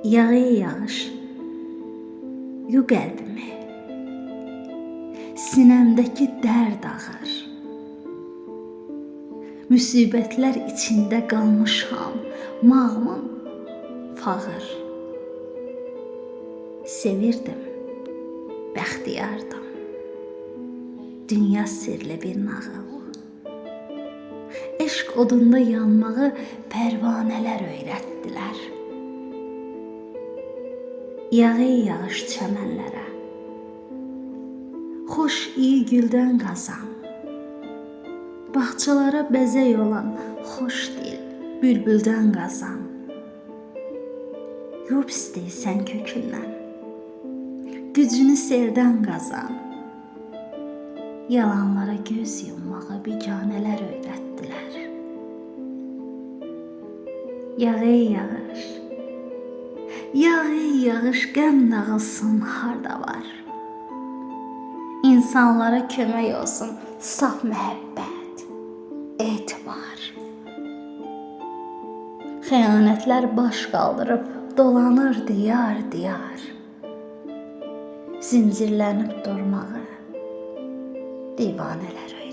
Yağıyor yağış, yu qəlbimi, sinəmdəki dərd ağır. Müsibətlər içində qalmışam, mağmım fağır. Sevirdim, bəxtiyardım, dünya sirli bir nağıl. Eşq odunda yanmağı pərvanələr öyrətdilər. Yağıyor yağış çəmənlərə, xoş iyi güldən qazan. Bağçalara bəzək olan xoş dil bülbüldən qazan. Yub istəyirsən kökündən, gücünü sevdən qazan. Yalanlara göz yummağı biganələr öyrətdilər. Yağıyor yağış, yağıyor yağış, qəm dağılsın harda var. İnsanlara kömək olsun saf məhəbbət, etibar. Xəyanətlər baş qaldırıb dolanır diyar diyar. Zincirlənib durmağı divanələr öyrətdilər.